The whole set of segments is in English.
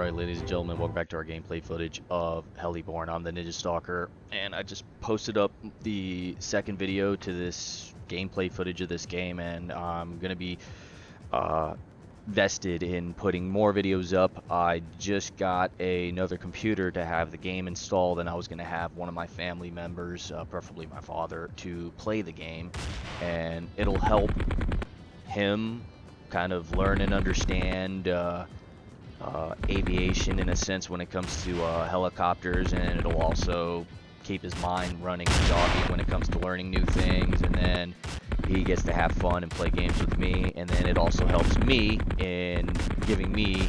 Alright, ladies and gentlemen, welcome back to our gameplay footage of Heliborne. I'm the Ninja Stalker, and I just posted up the second video to this gameplay footage of this game, and I'm going to be vested in putting more videos up. I just got another computer to have the game installed, and I was going to have one of my family members, preferably my father, to play the game, and it'll help him kind of learn and understand aviation in a sense when it comes to helicopters, and it'll also keep his mind running and jogging when it comes to learning new things, and then he gets to have fun and play games with me, and then it also helps me in giving me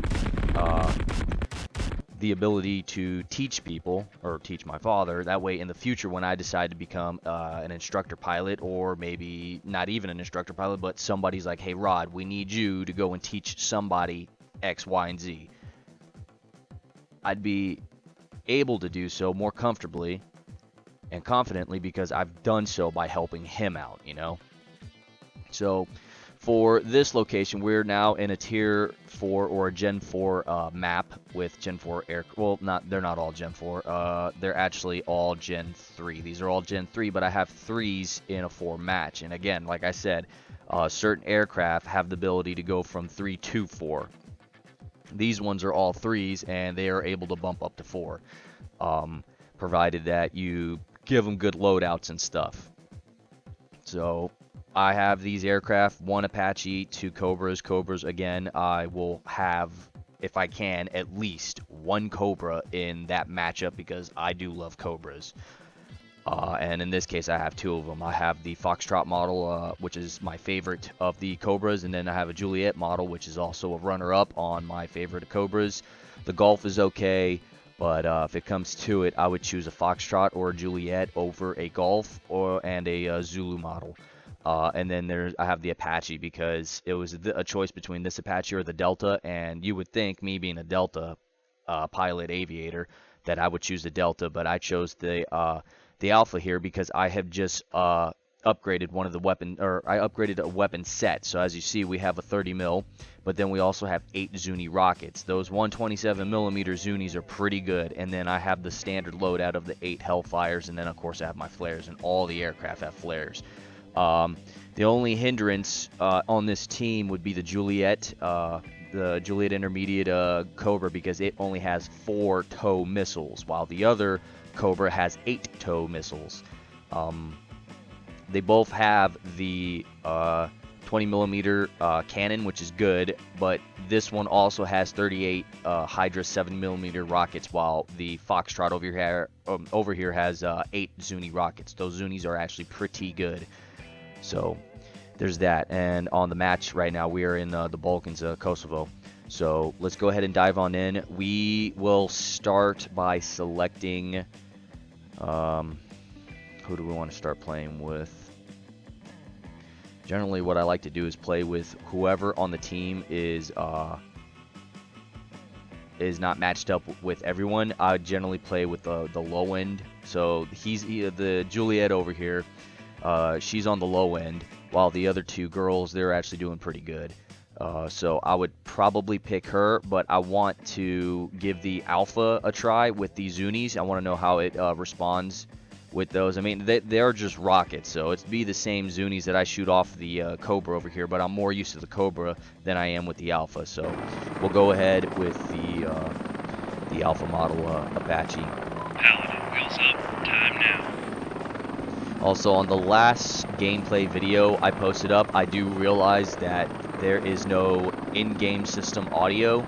the ability to teach people, or teach my father. That way in the future when I decide to become an instructor pilot, or maybe not even an instructor pilot, but somebody's like, hey Rod, we need you to go and teach somebody X, Y, and Z, I'd be able to do so more comfortably and confidently because I've done so by helping him out, you know? So for this location, we're now in a tier 4 or a Gen 4 map with Gen 4 air. Well, they're not all Gen 4. They're actually all Gen 3. These are all Gen 3, but I have 3s in a 4 match. And again, like I said, certain aircraft have the ability to go from 3 to 4. These ones are all 3s, and they are able to bump up to 4, provided that you give them good loadouts and stuff. So I have these aircraft, 1 Apache, 2 Cobras. Cobras, again, I will have, if I can, at least 1 Cobra in that matchup because I do love Cobras. And in this case, I have 2 of them. I have the Foxtrot model, which is my favorite of the Cobras, and then I have a Juliet model, which is also a runner-up on my favorite of Cobras. The Golf is okay, but if it comes to it, I would choose a Foxtrot or a Juliet over a Golf and a Zulu model. And then I have the Apache because it was a choice between this Apache or the Delta, and you would think, me being a Delta pilot aviator, that I would choose the Delta, but I chose the Alpha here because I have just upgraded one of the weapon, or I upgraded a weapon set. So as you see, we have a 30 mil, but then we also have 8 Zuni rockets. Those 127 millimeter Zunis are pretty good, and then I have the standard loadout of the 8 Hellfires, and then of course I have my flares, and all the aircraft have flares. The only hindrance on this team would be the Juliet Intermediate Cobra, because it only has 4 TOW missiles, while the other Cobra has 8 TOW missiles. They both have the 20 millimeter cannon, which is good, but this one also has 38 Hydra 7 millimeter rockets, while the Foxtrot over here has 8 Zuni rockets. Those Zunis are actually pretty good. So there's that. And on the match right now, we are in the Balkans, Kosovo. So let's go ahead and dive on in. We will start by selecting who do we want to start playing with. Generally what I like to do is play with whoever on the team is not matched up with everyone. I generally play with the low end. So the Juliet over here, she's on the low end, while the other 2 girls, they're actually doing pretty good. So I would probably pick her, but I want to give the Alpha a try with the Zunis. I want to know how it responds with those. I mean, they're just rockets, so it'd be the same Zunis that I shoot off the Cobra over here, but I'm more used to the Cobra than I am with the Alpha. So we'll go ahead with the Alpha model Apache. Paladin, wheels up, time now. Also, on the last gameplay video I posted up, I do realize that there is no in-game system audio.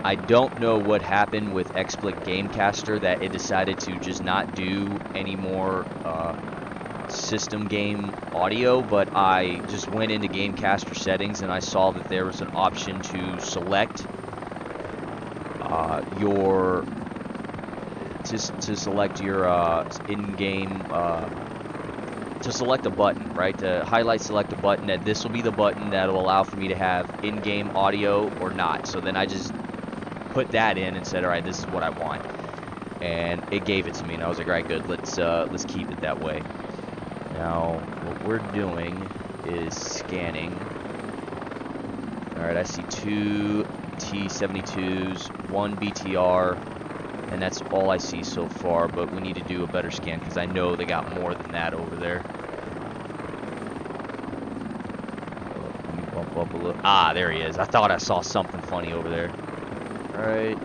I don't know what happened with XSplit Gamecaster, that it decided to just not do any more system game audio, but I just went into Gamecaster settings and I saw that there was an option to select your in-game to select a button, right? To highlight, select a button, that this will be the button that will allow for me to have in-game audio or not. So then I just put that in and said, all right, this is what I want, and it gave it to me, and I was like, all right, good, let's keep it that way. Now what we're doing is scanning. All Alright, I see 2 T-72s, 1 BTR, and that's all I see so far, but we need to do a better scan because I know they got more than that over there. Let me bump up a little. Ah, there he is. I thought I saw something funny over there. Alright.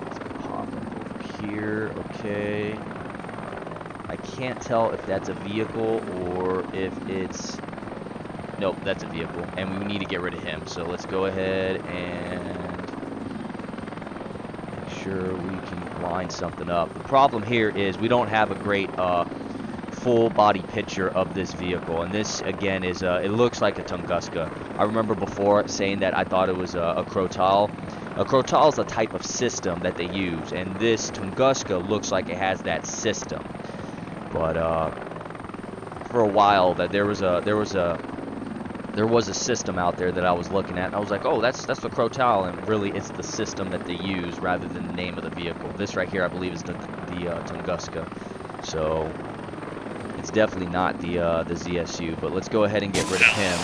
Let's pop up over here. Okay. I can't tell if that's a vehicle or if it's... Nope, that's a vehicle, and we need to get rid of him. So let's go ahead and make sure we can line something up. The problem here is we don't have a great full body picture of this vehicle, and this again is it looks like a Tunguska. I remember before saying that I thought it was a Crotal. A Crotal is a type of system that they use, and this Tunguska looks like it has that system. But for a while that there was a system out there that I was looking at, and I was like, oh, that's the Crotal, and really it's the system that they use rather than the name of the vehicle. This right here, I believe, is the Tunguska. So it's definitely not the ZSU. But let's go ahead and get rid of him.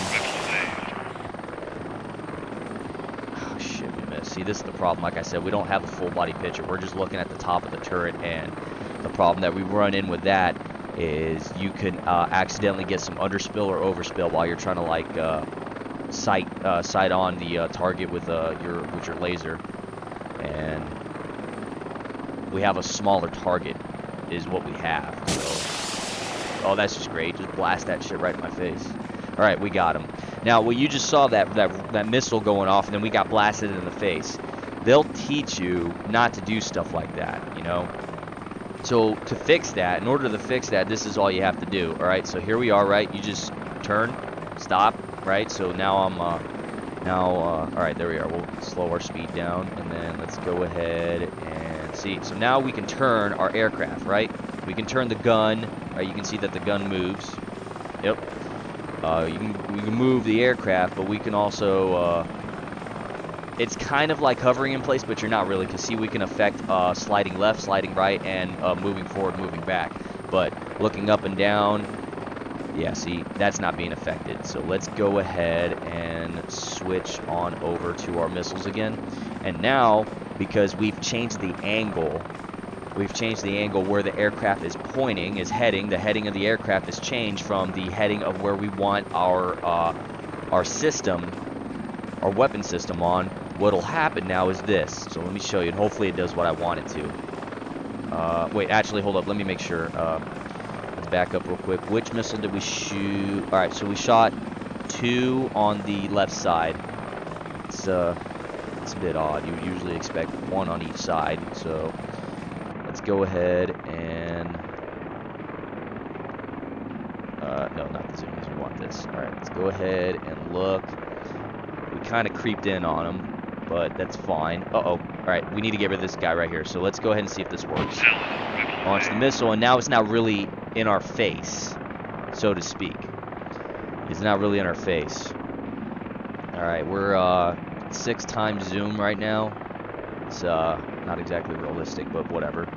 Oh shit, we missed. See, this is the problem. Like I said, we don't have a full body picture. We're just looking at the top of the turret, and the problem that we run in with that is you can accidentally get some underspill or overspill while you're trying to like sight on the target with your laser, and we have a smaller target is what we have. So, oh, that's just great. Just blast that shit right in my face. All right, we got him. Now, well, you just saw that missile going off, and then we got blasted in the face. They'll teach you not to do stuff like that, you know. So to fix that, in order to fix that, this is all you have to do. All right, so here we are, right? You just turn, stop, right? So now I'm, all right, there we are. We'll slow our speed down, and then let's go ahead and see. So now we can turn our aircraft, right? We can turn the gun, right? You can see that the gun moves. Yep. We can move the aircraft, but we can also, it's kind of like hovering in place, but you're not really, because see, we can affect sliding left, sliding right, and moving forward, moving back. But looking up and down, yeah, see, that's not being affected. So let's go ahead and switch on over to our missiles again. And now, because we've changed the angle where the aircraft is pointing, is heading, the heading of the aircraft is changed from the heading of where we want our system, our weapon system on. What'll happen now is this. So let me show you, and hopefully it does what I want it to. Wait, actually, hold up. Let me make sure. Let's back up real quick. Which missile did we shoot? All right, so we shot 2 on the left side. It's a bit odd. You would usually expect 1 on each side. So let's go ahead and no, not the zoomies. We want this. All right, let's go ahead and look. We kind of creeped in on him, but that's fine. Uh-oh. All right, we need to get rid of this guy right here. So let's go ahead and see if this works. Launch the missile, and now it's not really in our face, so to speak. It's not really in our face. All right, we're 6 times zoom right now. It's not exactly realistic, but whatever.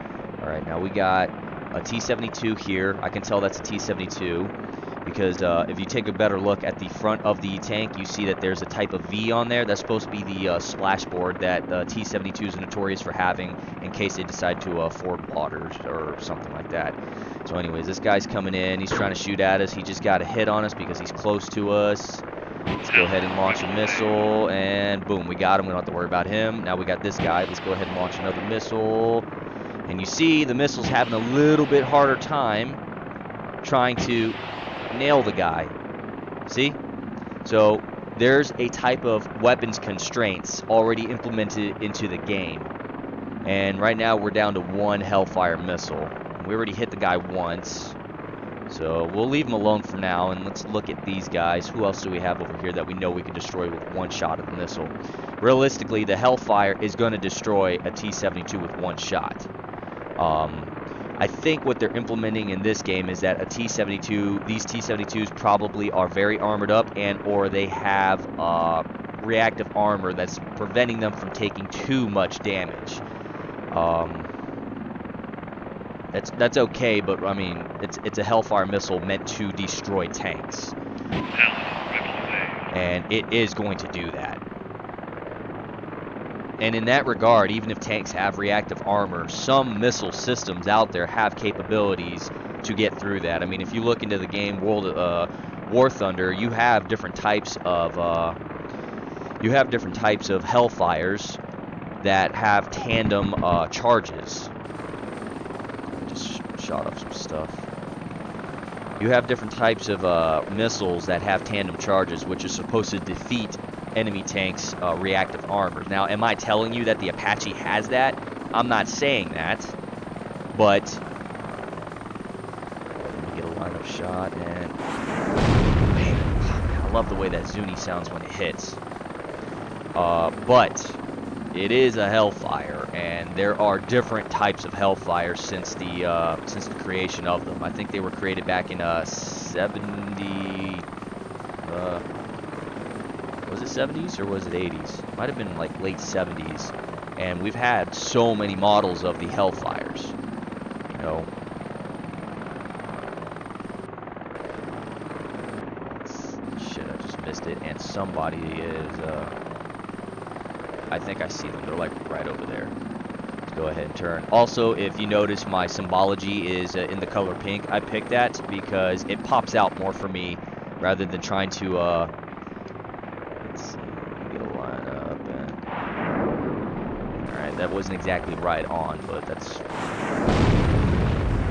All right, now we got a T-72 here. I can tell that's a T-72. Because if you take a better look at the front of the tank, you see that there's a type of V on there. That's supposed to be the splashboard that the T-72s are notorious for having in case they decide to ford waters or something like that. So anyways, this guy's coming in. He's trying to shoot at us. He just got a hit on us because he's close to us. Let's go ahead and launch a missile, and boom, we got him. We don't have to worry about him. Now we got this guy. Let's go ahead and launch another missile. And you see the missile's having a little bit harder time trying to nail the guy. See? So there's a type of weapons constraints already implemented into the game. And right now we're down to 1 Hellfire missile. We already hit the guy once. So we'll leave him alone for now, and let's look at these guys. Who else do we have over here that we know we can destroy with 1 shot of the missile? Realistically, the Hellfire is going to destroy a T-72 with 1 shot. I think what they're implementing in this game is that a T-72, these T-72s probably are very armored up, and or they have reactive armor that's preventing them from taking too much damage. That's okay, but I mean, it's a Hellfire missile meant to destroy tanks, Paladin, rebel away. and it is going to do that. And in that regard, even if tanks have reactive armor, some missile systems out there have capabilities to get through that. I mean, if you look into the game War Thunder, you have different types of Hellfires that have tandem charges. Just shot up some stuff. You have different types of missiles that have tandem charges, which are supposed to defeat enemy tanks' reactive armors. Now, am I telling you that the Apache has that? I'm not saying that, but let me get a line of shot, and man, I love the way that Zuni sounds when it hits. But it is a Hellfire, and there are different types of Hellfire since the creation of them. I think they were created back in 70. Was it 70s or was it 80s? Might have been like late 70s. And we've had so many models of the Hellfires. You know. Shit, I just missed it. And somebody is, I think I see them. They're like right over there. Let's go ahead and turn. Also, if you notice, my symbology is in the color pink. I picked that because it pops out more for me rather than trying to, that wasn't exactly right on, but that's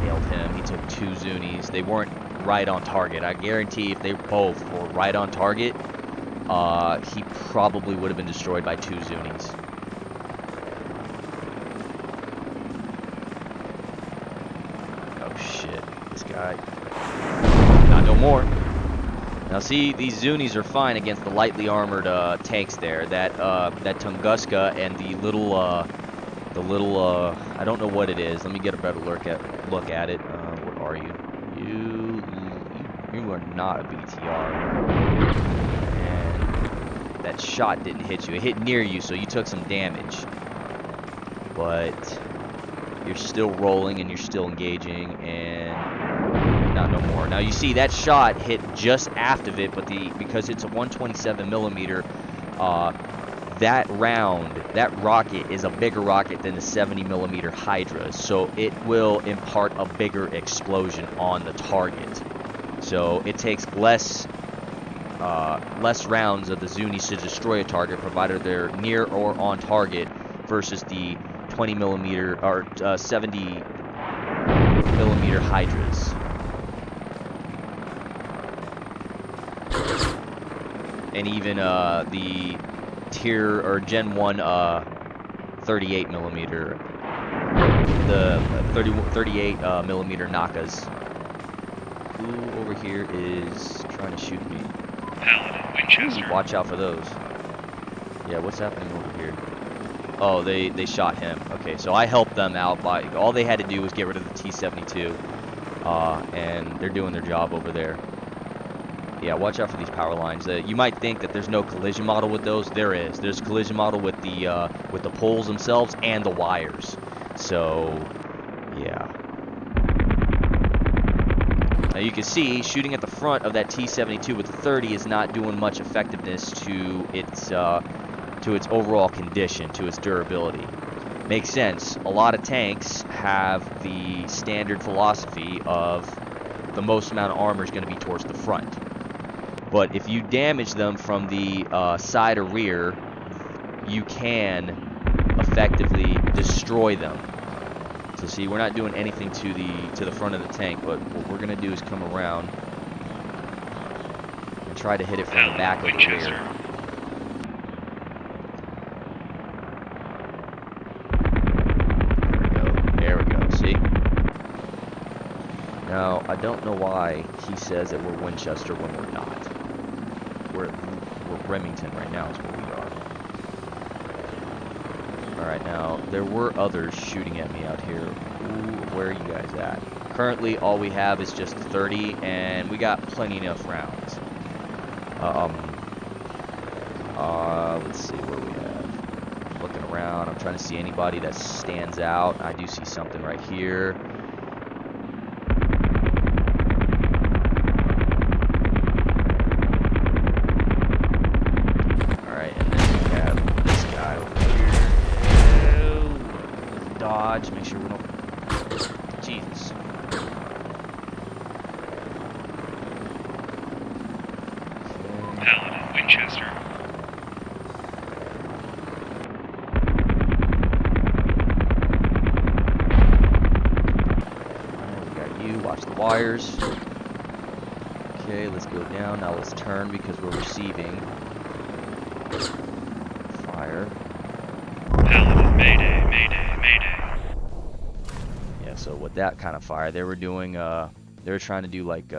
nailed him. He took 2 Zunis. They weren't right on target. I guarantee if they both were right on target, he probably would have been destroyed by 2 Zunis. Oh shit, this guy. Not no more. Now see, these Zunis are fine against the lightly armored tanks there. That Tunguska and the little I don't know what it is. Let me get a better look at it. What are you? You are not a BTR. And that shot didn't hit you. It hit near you, so you took some damage. But you're still rolling and you're still engaging, and not no more. Now you see that shot hit just after it, but because it's a 127 millimeter, that rocket is a bigger rocket than the 70 millimeter Hydra, so it will impart a bigger explosion on the target. So it takes less rounds of the Zunis to destroy a target, provided they're near or on target, versus the 20 millimeter or 70 millimeter Hydras. And even the tier or Gen 1 38 millimeter, the 38 millimeter Nakas. Who over here is trying to shoot me? Paladin, Winchester. Watch out for those. Yeah, what's happening over here? Oh, they shot him. Okay, so I helped them out by, all they had to do was get rid of the T-72, and they're doing their job over there. Yeah, watch out for these power lines. You might think that there's no collision model with those. There is. There's collision model with the poles themselves and the wires. So, yeah. Now you can see shooting at the front of that T-72 with the 30 is not doing much effectiveness to its overall condition, to its durability. Makes sense. A lot of tanks have the standard philosophy of the most amount of armor is going to be towards the front. But if you damage them from the side or rear, you can effectively destroy them. So see, we're not doing anything to the front of the tank, but what we're gonna do is come around and try to hit it from the back or the rear. There we go. See? Now, I don't know why he says that we're Winchester when we're not. We're Remington right now is where we are. Alright, now, there were others shooting at me out here. Ooh, where are you guys at? Currently, all we have is just 30, and we got plenty enough rounds. Let's see where we have. Looking around, I'm trying to see anybody that stands out. I do see something right here. wires. Okay, let's go down. Now let's turn because we're receiving fire. Paladin, mayday, mayday, mayday. Yeah, so with that kind of fire, they were doing, they were trying to do like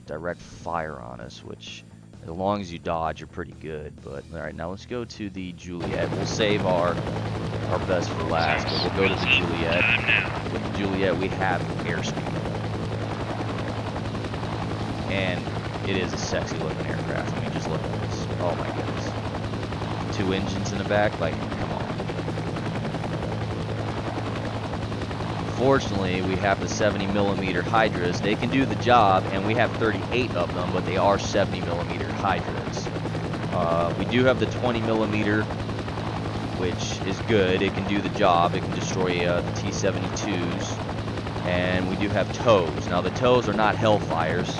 direct fire on us, which as long as you dodge, you're pretty good. But all right, now let's go to the Juliet. We'll save our best for last, but we'll go to the Juliet. Time now. With the Juliet, we have airspeed. And it is a sexy looking aircraft. I mean, just look at this. Oh my goodness. 2 engines in the back, like, come on. Fortunately, we have the 70mm Hydras. They can do the job, and we have 38 of them, but they are 70mm Hydras. We do have the 20mm, which is good. It can do the job. It can destroy the T-72s. And we do have TOWs. Now, the TOWs are not Hellfires.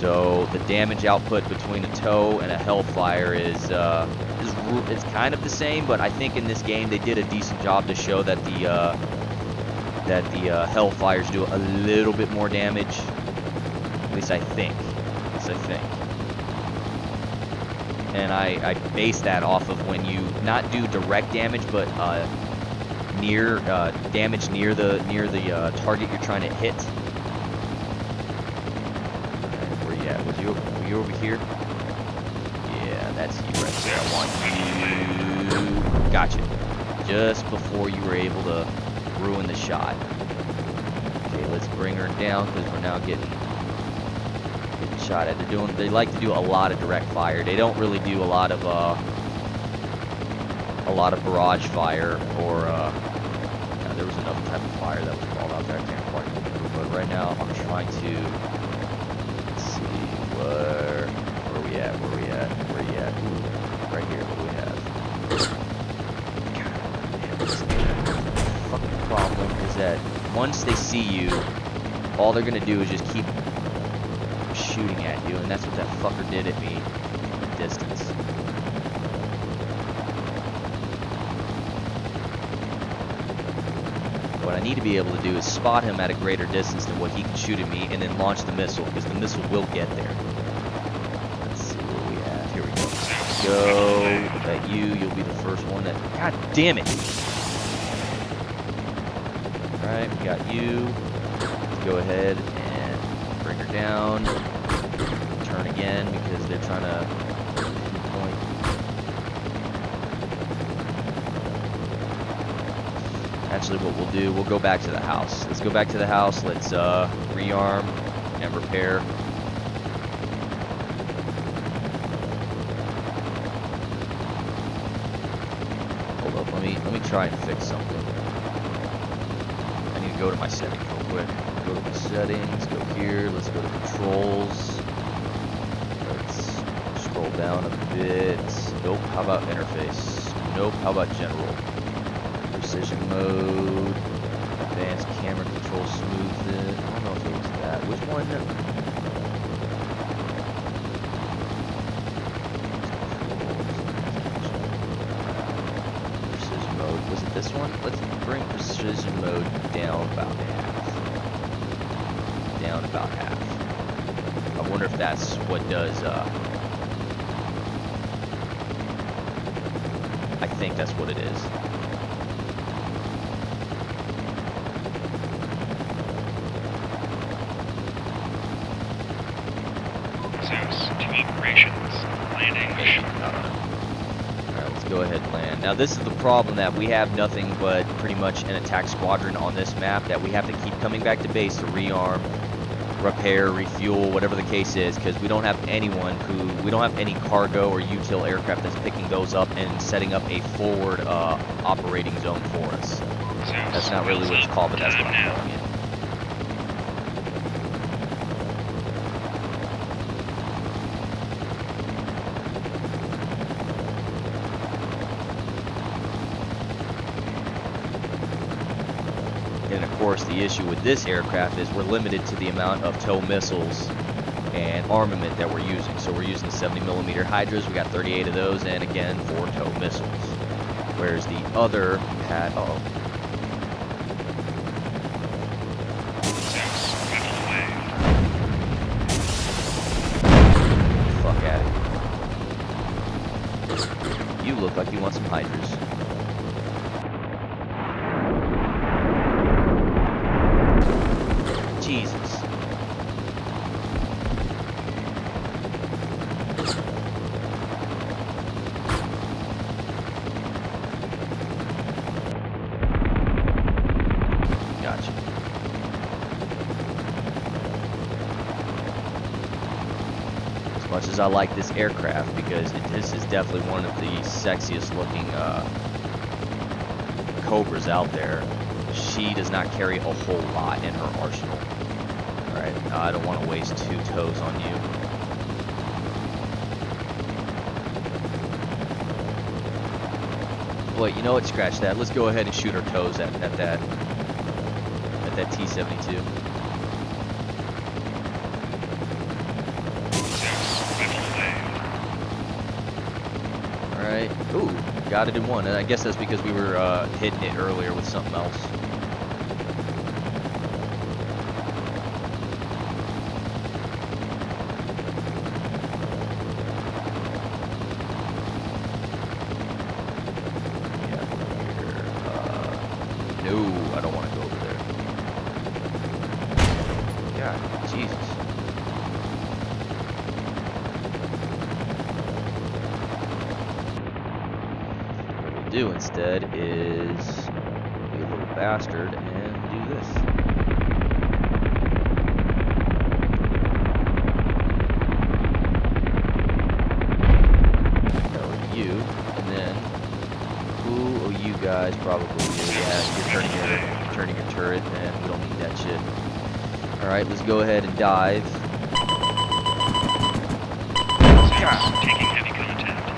So the damage output between a TOW and a Hellfire is it's kind of the same, but I think in this game they did a decent job to show that the Hellfires do a little bit more damage. At least I think. And I base that off of when you not do direct damage, but near damage near the target you're trying to hit. Were you over here? Yeah, that's you right there. I want you. Gotcha. Just before you were able to ruin the shot. Okay, let's bring her down because we're now getting shot at. They like to do a lot of direct fire. They don't really do a lot of barrage fire or yeah, there was another type of fire that was called out there. I can't quite remember, but right now I'm trying to. Where we at? Ooh, right here, what do we have? God, the fucking problem is that once they see you, all they're gonna do is just keep shooting at you, and that's what that fucker did at me from a distance. What I need to be able to do is spot him at a greater distance than what he can shoot at me, and then launch the missile, because the missile will get there. Let's see where we at. Here we go. Go at you. You'll be the first one that. God damn it! All right, we got you. Let's go ahead and bring her down. Turn again because they're trying to pinpoint. Actually, what we'll do, we'll go back to the house. Let's go back to the house. Let's rearm and repair. Hold up, let me try and fix something. I need to go to my settings real quick. Go to my settings, go here, let's go to controls. Let's scroll down a bit. Nope, how about interface? Nope, how about general? Precision mode, advanced camera control smoothness. I don't know if it was that. Which one? Precision mode. Was it this one? Let's bring precision mode down about half. Down about half. I wonder if that's what does. I think that's what it is. Alright, let's go ahead and land. Now this is the problem, that we have nothing but pretty much an attack squadron on this map that we have to keep coming back to base to rearm, repair, refuel, whatever the case is, because we don't have we don't have any cargo or util aircraft that's picking those up and setting up a forward operating zone for us. That's not really what it's called, but that's what I'm calling it. And of course, the issue with this aircraft is we're limited to the amount of TOW missiles and armament that we're using. So we're using the 70mm Hydras. We got 38 of those, and again, 4 TOW missiles. Whereas the other had, like you want some hydras. Jesus. Gotcha. As much as I like this aircraft, because this is definitely one of the sexiest looking Cobras out there, she does not carry a whole lot in her arsenal. Alright, I don't want to waste 2 toes on you. Wait, you know what? Scratch that. Let's go ahead and shoot our toes at that T-72. Alright. Ooh, got it in one. And I guess that's because we were hitting it earlier with something else. No, I don't want to go over there. God, Jesus. What we'll do instead is be a little bastard and do this. Over to you, and then who are you guys? Probably you. Yeah, you're turning your turret, and we don't need that shit. Alright, let's go ahead and dive. Taking heavy contact.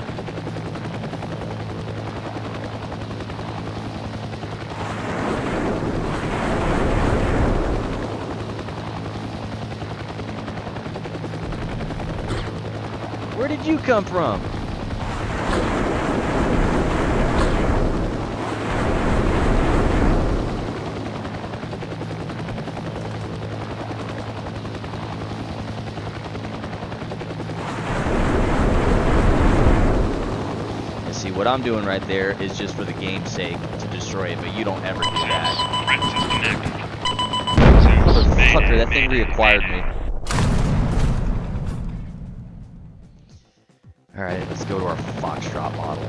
Where did you come from? What I'm doing right there is just for the game's sake to destroy it, but you don't ever do that. Motherfucker, that thing reacquired me. Alright, let's go to our Foxtrot model.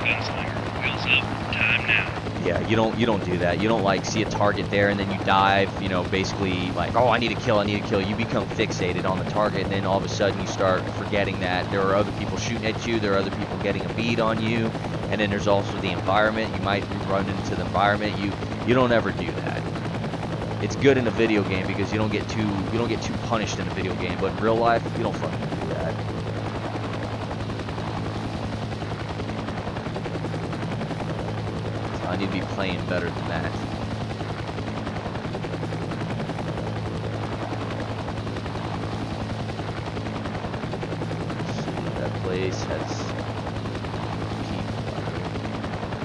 Gunslinger, wheels up, time now. Yeah, you don't do that. You don't like see a target there and then you dive, you know, basically like, oh, I need to kill. You become fixated on the target, and then all of a sudden you start forgetting that there are other people shooting at you, there are other people getting a bead on you, and then there's also the environment. You might run into the environment. You don't ever do that. It's good in a video game because you don't get too punished in a video game, but in real life, you don't fucking do that. I need to be playing better than that. Let's see, that place has people on it.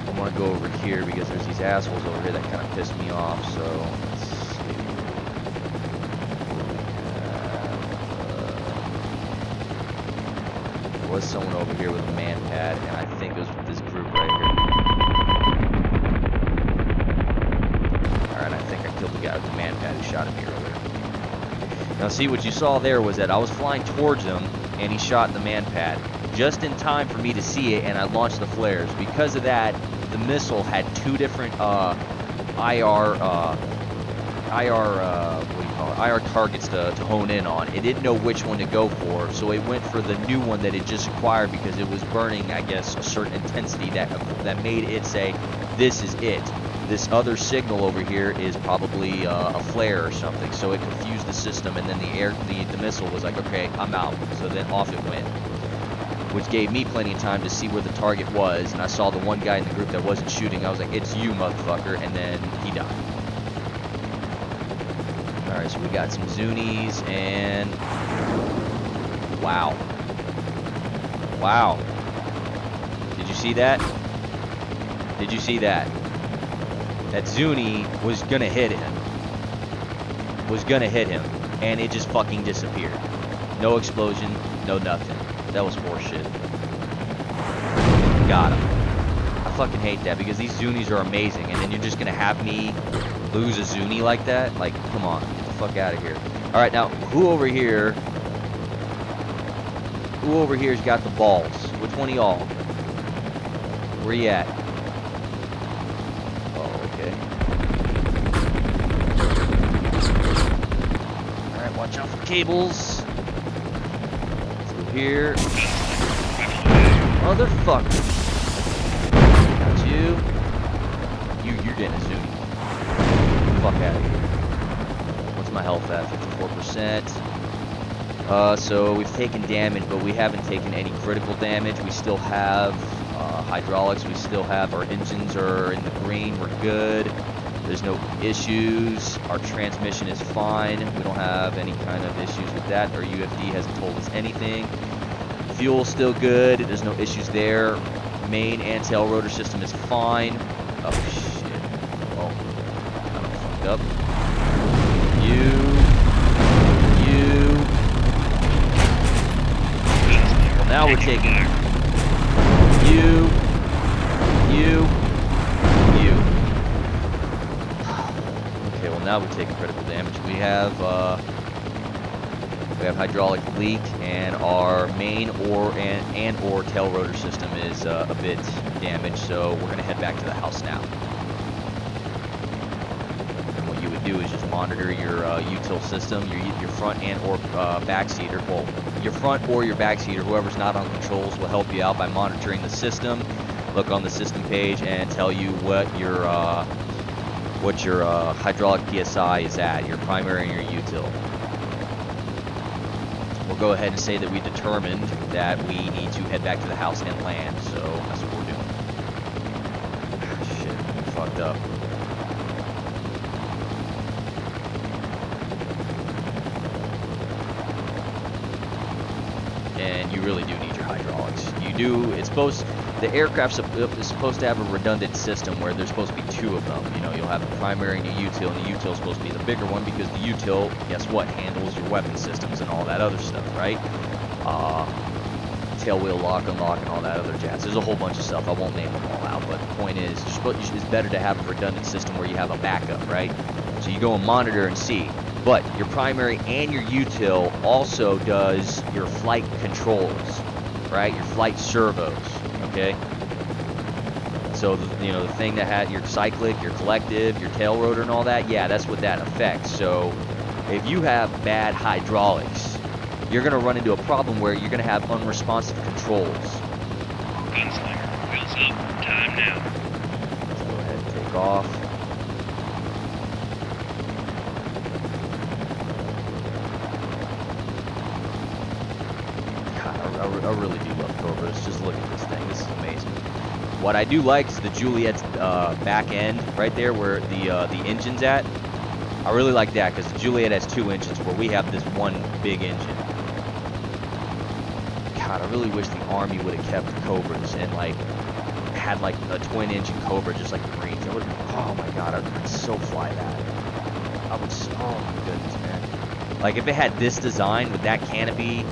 I want to go over here because there's these assholes over here that kind of piss me off, so let's see what we have. There was someone over here with a man pad, and I think it was with this group right here. I think I killed the guy with the man pad who shot at me earlier. Now see, what you saw there was that I was flying towards him and he shot the man pad just in time for me to see it, and I launched the flares. Because of that, the missile had 2 different IR targets to hone in on. It didn't know which one to go for, so it went for the new one that it just acquired because it was burning, I guess, a certain intensity that made it say, this is it. This other signal over here is probably a flare or something, so it confused the system, and then the missile was like, okay, I'm out. So then off it went, which gave me plenty of time to see where the target was, and I saw the one guy in the group that wasn't shooting. I was like, it's you, motherfucker, and then he died. Alright, so we got some Zunies, and wow. Wow. Did you see that? Did you see that? That Zuni was gonna hit him. And it just fucking disappeared. No explosion, no nothing. That was horseshit. Got him. I fucking hate that because these Zunies are amazing, and then you're just gonna have me lose a Zuni like that? Like, come on, get the fuck out of here. All right, now who over here's got the balls? Which one of y'all? Where you at? Oh, okay. All right, watch out for the cables. Let's go here. Motherfucker. Got you. You're getting a Zuni. Fuck out of here. What's my health at? 54%. So we've taken damage, but we haven't taken any critical damage. We still have hydraulics. We still have our engines are in the green. We're good. There's no issues. Our transmission is fine. We don't have any kind of issues with that. Our UFD hasn't told us anything. Fuel's still good. There's no issues there. Main and tail rotor system is fine. Oh shit. Oh, kind of fucked up. Well, now we're taking you. Okay, well now we're taking critical damage. We have hydraulic leak, and our main or tail rotor system is a bit damaged. So we're gonna head back to the house now. And what you would do is just monitor your util system, your front and or back seater. Well, your front or your back seater, whoever's not on controls, will help you out by monitoring the system. Look on the system page and tell you what your hydraulic PSI is at, your primary and your util. We'll go ahead and say that we determined that we need to head back to the house and land, so that's what we're doing. Shit, we fucked up. And you really do need your hydraulics. You do, the aircraft is supposed to have a redundant system where there's supposed to be two of them. You know, you'll have the primary and your util, and the util is supposed to be the bigger one because the util, guess what, handles your weapon systems and all that other stuff, right? Tail wheel lock, unlock, and all that other jazz. There's a whole bunch of stuff. I won't name them all out, but the point is, it's better to have a redundant system where you have a backup, right? So you go and monitor and see. But your primary and your util also does your flight controls, right? Your flight servos, okay? So, the thing that had your cyclic, your collective, your tail rotor and all that, yeah, that's what that affects. So if you have bad hydraulics, you're going to run into a problem where you're going to have unresponsive controls. Gunslinger, wheels up, time now. Let's go ahead and take off. I really do love Cobras. Just look at this thing. This is amazing. What I do like is the Juliet's back end right there where the engine's at. I really like that because the Juliet has two engines where we have this one big engine. God, I really wish the Army would have kept the Cobras and had a twin engine Cobra just like the Marines. It would have, oh my God, I'd so fly that. Oh my goodness, man. Like if it had this design with that canopy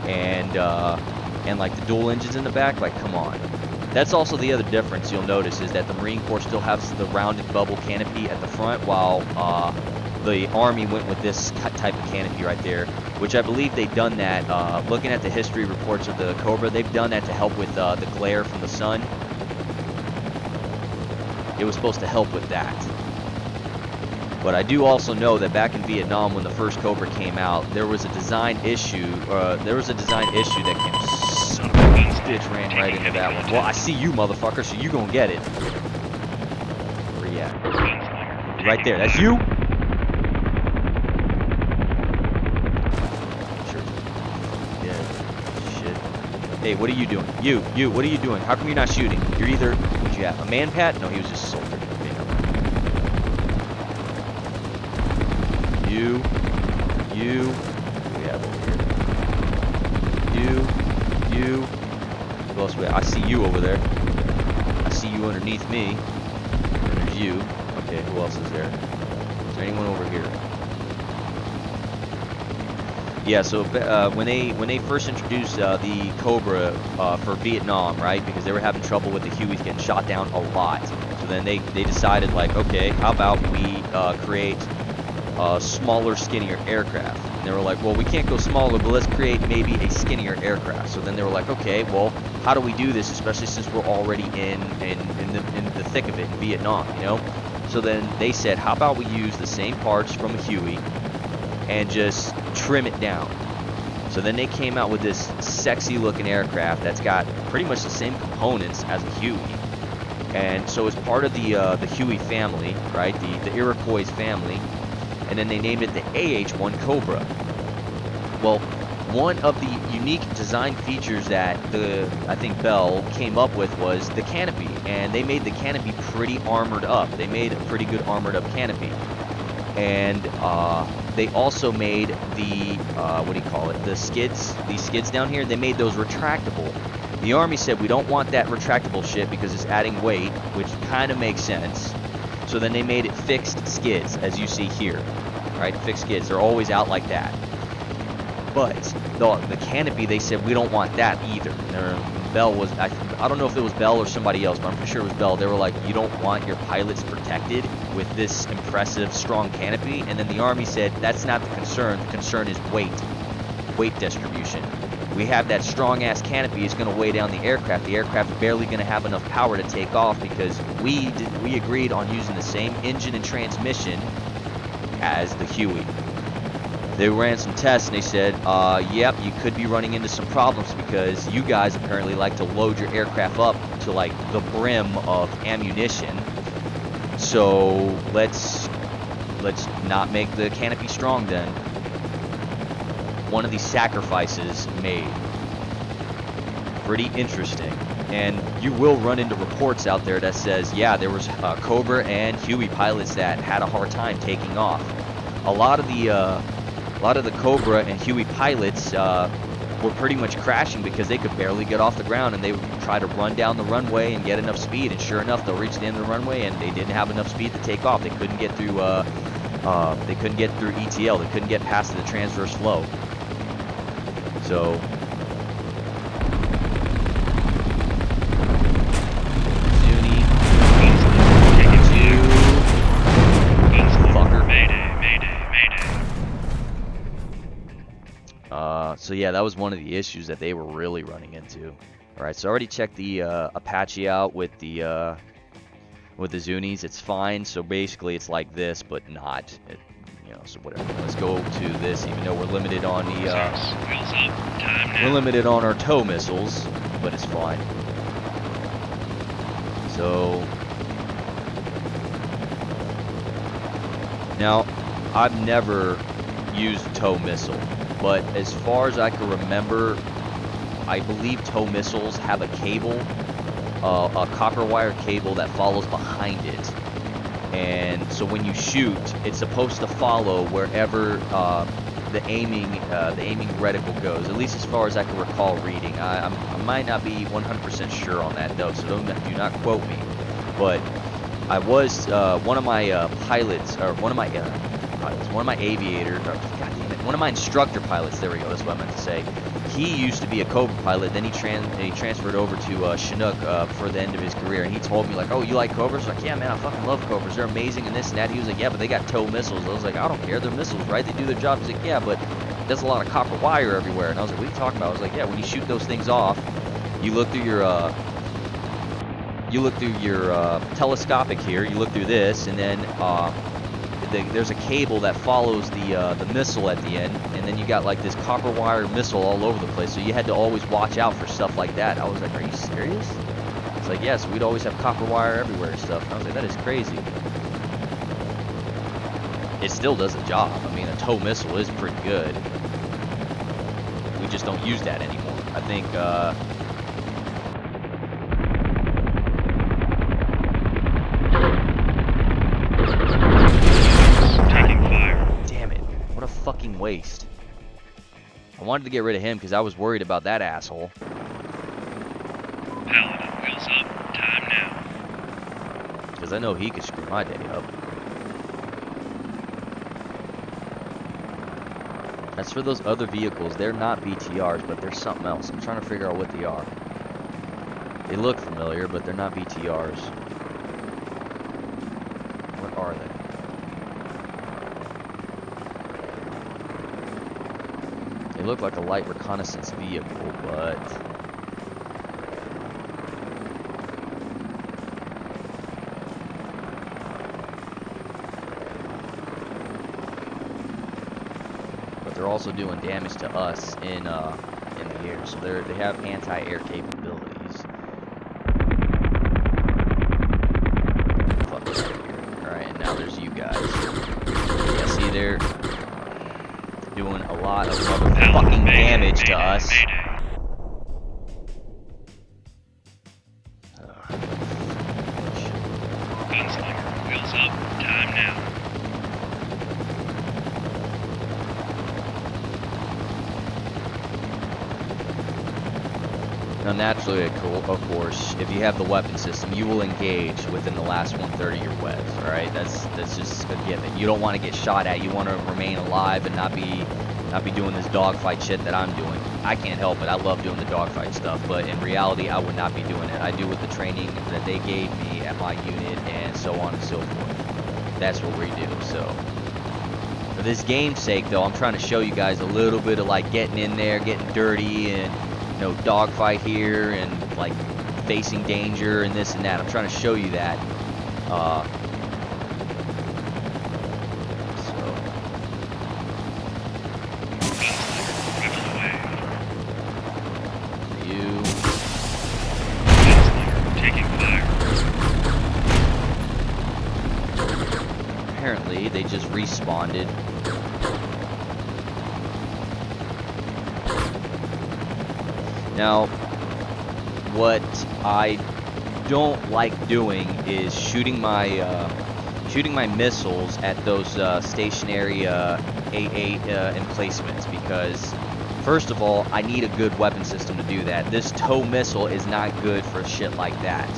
and like the dual engines in the back, like come on. That's also the other difference you'll notice is that the Marine Corps still has the rounded bubble canopy at the front, while the Army went with this type of canopy right there, which I believe they've done that. Looking at the history reports of the Cobra, they've done that to help with the glare from the sun. It was supposed to help with that. But I do also know that back in Vietnam, when the first Cobra came out, there was a design issue. That came. Son of a bitch ran right into that one. Well, I see you, motherfucker, so you gonna get it. Where you at? Right there. That's you. Sure. Yeah. Shit. Hey, what are you doing? You. What are you doing? How come you're not shooting? You're either. What'd you have? A man pat? No, he was just a soldier. You. What do we have over here? You. Who else? I see you over there. I see you underneath me. And there's you. Okay, who else is there? Is there anyone over here? Yeah, so when they first introduced the Cobra for Vietnam, right? Because they were having trouble with the Hueys getting shot down a lot. So then they decided like, okay, how about we create smaller, skinnier aircraft? And they were like, well, we can't go smaller, but let's create maybe a skinnier aircraft. So then they were like, okay, well, how do we do this? Especially since we're already in the thick of it in Vietnam, you know? So then they said, how about we use the same parts from a Huey and just trim it down. So then they came out with this sexy looking aircraft that's got pretty much the same components as a Huey. And so it's part of the Huey family, right? The Iroquois family. And then they named it the AH-1 Cobra. Well, one of the unique design features that I think Bell came up with was the canopy. And they made the canopy pretty armored up. They made a pretty good armored up canopy. And they also made the what do you call it? The skids. These skids down here. They made those retractable. The Army said we don't want that retractable shit because it's adding weight, which kind of makes sense. So then they made it fixed skids, as you see here, right? Fixed skids. They're always out like that. But the canopy, they said we don't want that either. Bell was, I don't know if it was Bell or somebody else, but I'm pretty sure it was Bell. They were like, you don't want your pilots protected with this impressive, strong canopy. And then the Army said, that's not the concern. The concern is weight distribution. We have that strong-ass canopy. It's going to weigh down the aircraft. The aircraft's barely going to have enough power to take off because we agreed on using the same engine and transmission as the Huey. They ran some tests and they said, yep, you could be running into some problems because you guys apparently like to load your aircraft up to like the brim of ammunition. So let's not make the canopy strong then. One of these sacrifices made. Pretty interesting. And you will run into reports out there that says, yeah, there was Cobra and Huey pilots that had a hard time taking off. A lot of the Cobra and Huey pilots were pretty much crashing because they could barely get off the ground, and they would try to run down the runway and get enough speed, and sure enough, they'll reach the end of the runway and they didn't have enough speed to take off. They couldn't get through ETL. They couldn't get past the transverse flow. So so yeah, that was one of the issues that they were really running into. All right, so I already checked the Apache out with the Zunis. It's fine. So basically, it's like this, but not. So whatever. Let's go to this, even though we're limited on our tow missiles, but it's fine. So now, I've never used tow missile. But as far as I can remember, I believe tow missiles have a cable, a copper wire cable that follows behind it. And so when you shoot, it's supposed to follow wherever the aiming reticle goes. At least as far as I can recall reading. I might not be 100% sure on that though, so do not quote me. But I was one of my aviators. One of my instructor pilots, there we go, that's what I meant to say. He used to be a Cobra pilot, then he transferred over to Chinook for the end of his career, and he told me, like, oh, you like Cobras? I was like, yeah, man, I fucking love Cobras. They're amazing and this and that. He was like, yeah, but they got tow missiles. I was like, I don't care. They're missiles, right? They do their job. He's like, yeah, but there's a lot of copper wire everywhere. And I was like, what are you talking about? I was like, yeah, when you shoot those things off, you look through your telescopic here, you look through this, and then there's a cable that follows the missile at the end, and then you got like this copper wire missile all over the place, so you had to always watch out for stuff like that. I was like, are you serious? It's like, yeah, so we'd always have copper wire everywhere and stuff. And I was like, that is crazy. It still does the job. I mean, a tow missile is pretty good. We just don't use that anymore. I think fucking waste. I wanted to get rid of him because I was worried about that asshole. Paladin, wheels up. Time now. Because I know he could screw my day up. As for those other vehicles, they're not BTRs, but they're something else. I'm trying to figure out what they are. They look familiar, but they're not BTRs. What are they? They look like a light reconnaissance vehicle, but... they're also doing damage to us in the air, so they have anti-air capabilities. Fuck out of here. Alright, and now there's you guys. Yeah, see, they're doing a lot of motherfucking damage to us. Gunslinger, wheels up, time now. Now, naturally, of course, if you have the weapon system, you will engage within the last 130 of your webs. All right, that's just a given. You don't want to get shot at. You want to remain alive and not be doing this dogfight shit that I'm doing. I can't help it. I love doing the dogfight stuff, but in reality, I would not be doing it. I do with the training that they gave me at my unit and so on and so forth. That's what we do. So, for this game's sake, though, I'm trying to show you guys a little bit of like getting in there, getting dirty, and dogfight here, and like facing danger and this and that. I'm trying to show you that. For you. Taking fire. Apparently, they just respawned. Now, what I don't like doing is shooting my missiles at those stationary AA emplacements, because first of all, I need a good weapon system to do that. This tow missile is not good for shit like that,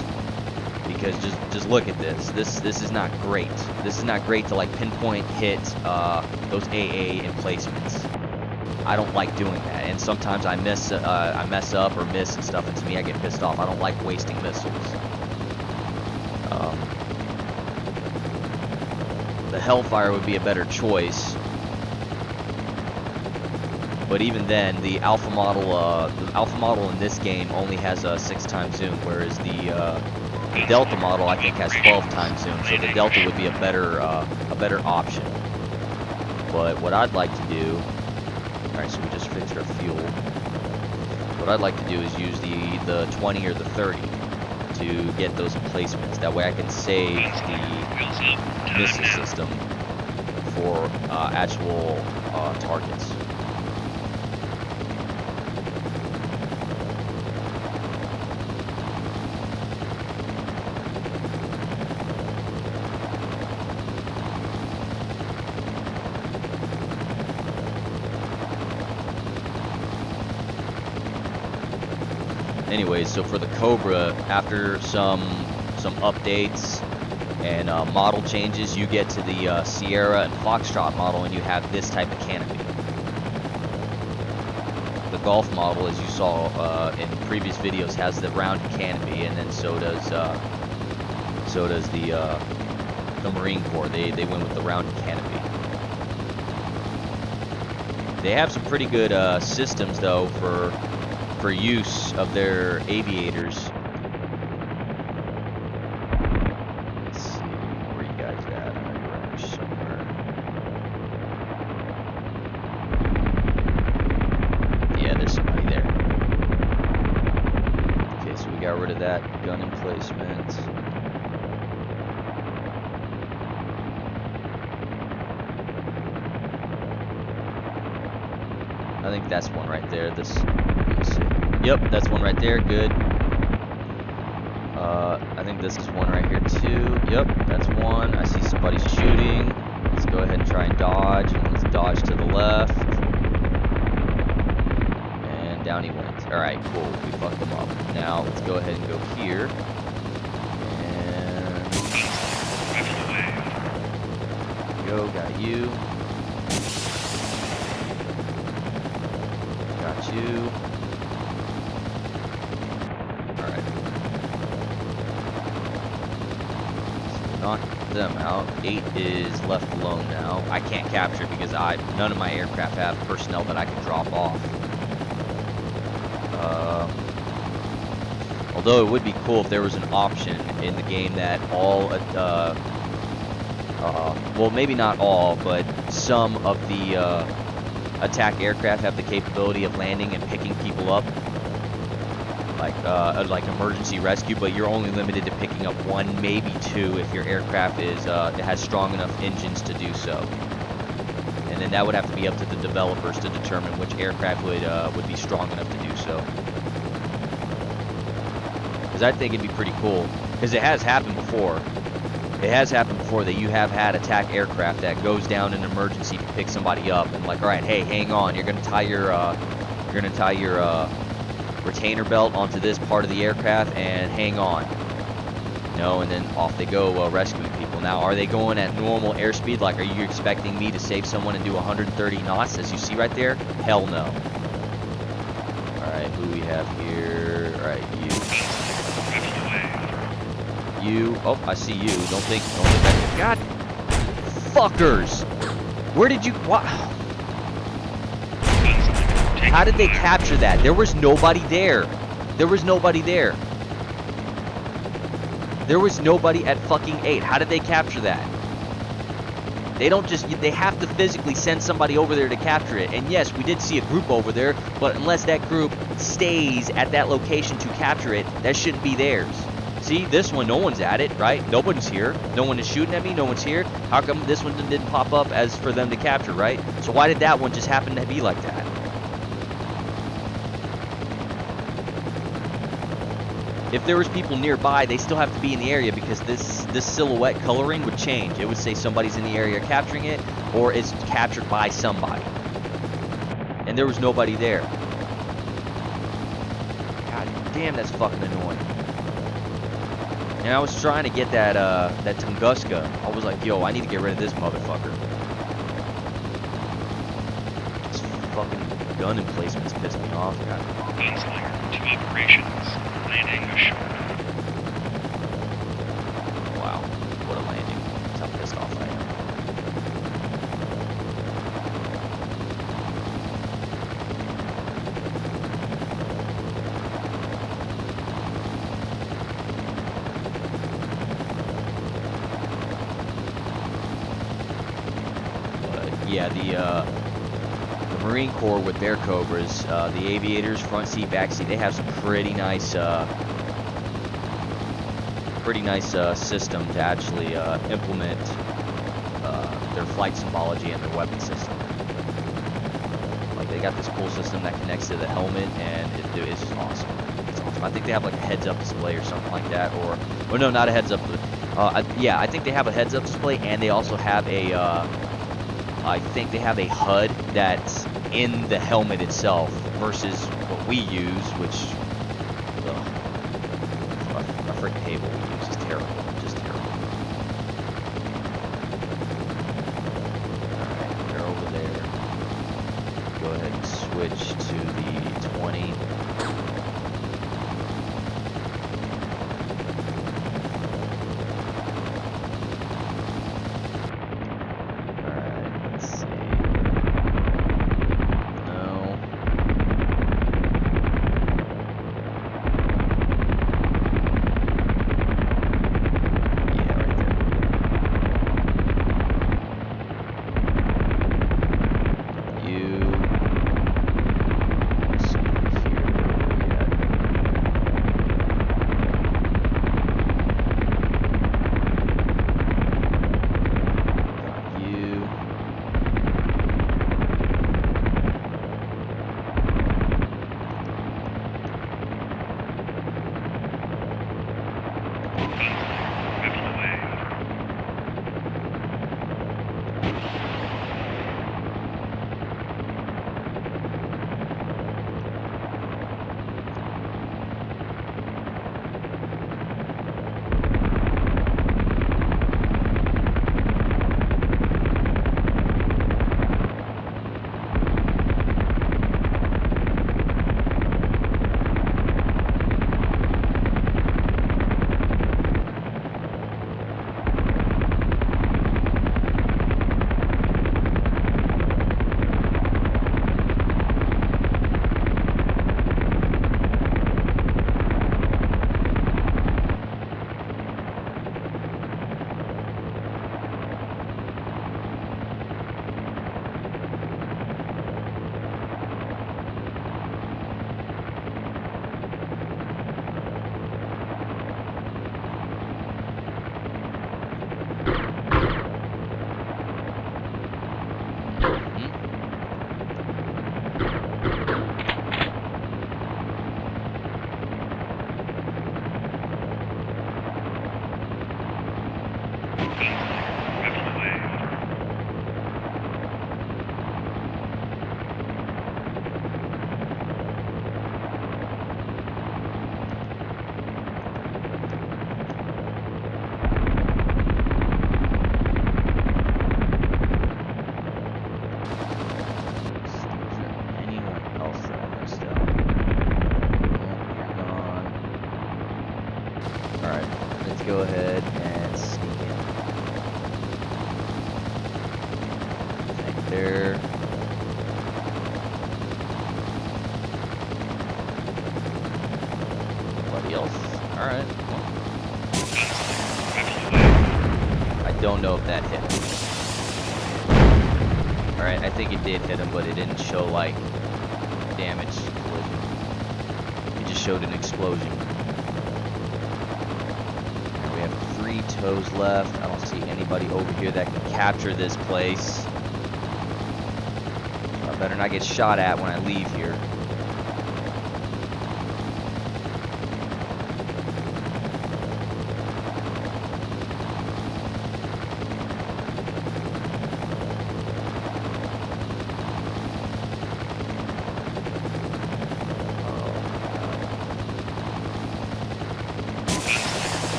because just look at this. This is not great. This is not great to like pinpoint hit those AA emplacements. I don't like doing that, and sometimes I mess up or miss and stuff, and to me I get pissed off. I don't like wasting missiles. The Hellfire would be a better choice, but even then, the Alpha model in this game only has a 6x zoom, whereas the Delta model I think has 12x zoom, so the Delta would be a better option. But what I'd like to do. Alright, so we just fixed our fuel. What I'd like to do is use the 20 or the 30 to get those emplacements. That way I can save the missile system for actual targets. Anyways, so for the Cobra, after some updates and model changes, you get to the Sierra and Foxtrot model, and you have this type of canopy. The Golf model, as you saw in previous videos, has the rounded canopy, and then so does the Marine Corps. They went with the rounded canopy. They have some pretty good systems though for use of their aviators. Let's see, where you guys at? I know you're around here somewhere. Yeah, there's somebody there. Okay, so we got rid of that gun emplacement. I think that's one right there. Yep, that's one right there. Good. I think this is one right here too. Yep, that's one. I see somebody shooting. Let's go ahead and try and dodge. And let's dodge to the left. And down he went. Alright, cool. We fucked them up. Now, let's go ahead and go here. And... go, got you. 2. Alright. So we knocked them out. 8 is left alone now. I can't capture it because none of my aircraft have personnel that I can drop off. Although it would be cool if there was an option in the game that all, well, maybe not all, but some of the attack aircraft have the capability of landing and picking people up, like emergency rescue. But you're only limited to picking up 1, maybe 2, if your aircraft has strong enough engines to do so. And then that would have to be up to the developers to determine which aircraft would be strong enough to do so. Because I think it'd be pretty cool. Because it has happened before. It has happened before that you have had attack aircraft that goes down in an emergency to pick somebody up, and like, all right, hey, hang on, you're gonna tie your retainer belt onto this part of the aircraft and hang on. You know, and then off they go rescuing people. Now, are they going at normal airspeed? Like, are you expecting me to save someone and do 130 knots, as you see right there? Hell no. All right, who we have here? All right, you. Oh, I see you. Don't think that. God, fuckers! Where did you? What? How did they capture that? There was nobody there. There was nobody there. There was nobody at fucking 8. How did they capture that? They don't just, they have to physically send somebody over there to capture it. And yes, we did see a group over there, but unless that group stays at that location to capture it, that shouldn't be theirs. See, this one, no one's at it, right? Nobody's here. No one is shooting at me. No one's here. How come this one didn't pop up as for them to capture, right? So why did that one just happen to be like that? If there was people nearby, they still have to be in the area, because this silhouette coloring would change. It would say somebody's in the area capturing it, or it's captured by somebody. And there was nobody there. God damn, that's fucking annoying. And I was trying to get that Tunguska. I was like, yo, I need to get rid of this motherfucker. This fucking gun emplacements piss me off. God. Gunslinger to operations. Landing ashore. Wow, what a landing. That's how pissed off I am. But yeah, the Marine Corps with their Cobras, the aviators, front seat, back seat, they have some pretty nice system to actually implement their flight symbology and their weapon system. Like, they got this cool system that connects to the helmet, and it's just awesome. It's awesome. I think they have like a heads-up display or something like that, or no, not a heads-up. Yeah, I think they have a heads-up display, and they also have I think they have a HUD that's in the helmet itself versus what we use, which I freaking hate what we use. It's terrible, just terrible. Alright, they're over there. Go ahead and switch to the 20. go ahead and sneak in. Tank there. Nobody else? Alright. Well, I don't know if that hit him. Alright, I think it did hit him, but it didn't show, like, damage collision. It just showed an explosion. And we have 3 tows left. I don't see anybody over here that can capture this place. So I better not get shot at when I leave here.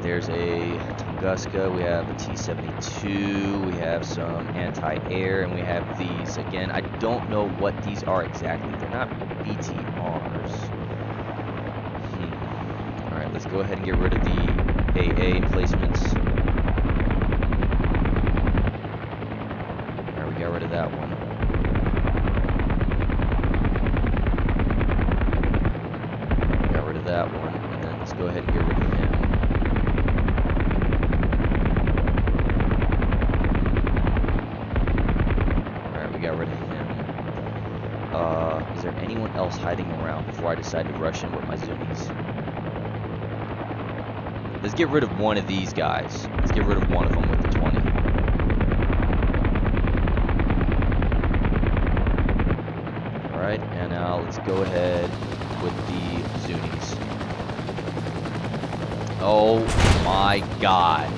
There's a Tunguska, we have a T-72, we have some anti-air, and we have these. Again, I don't know what these are exactly. They're not BTRs. Alright, let's go ahead and get rid of the AA emplacements. Alright, we got rid of that one. Got rid of that one, and then let's go ahead and get rid of him. Is there anyone else hiding around before I decide to rush in with my Zunies? Let's get rid of one of these guys. Let's get rid of one of them with the 20. Alright, and now let's go ahead with the Zunies. Oh my god.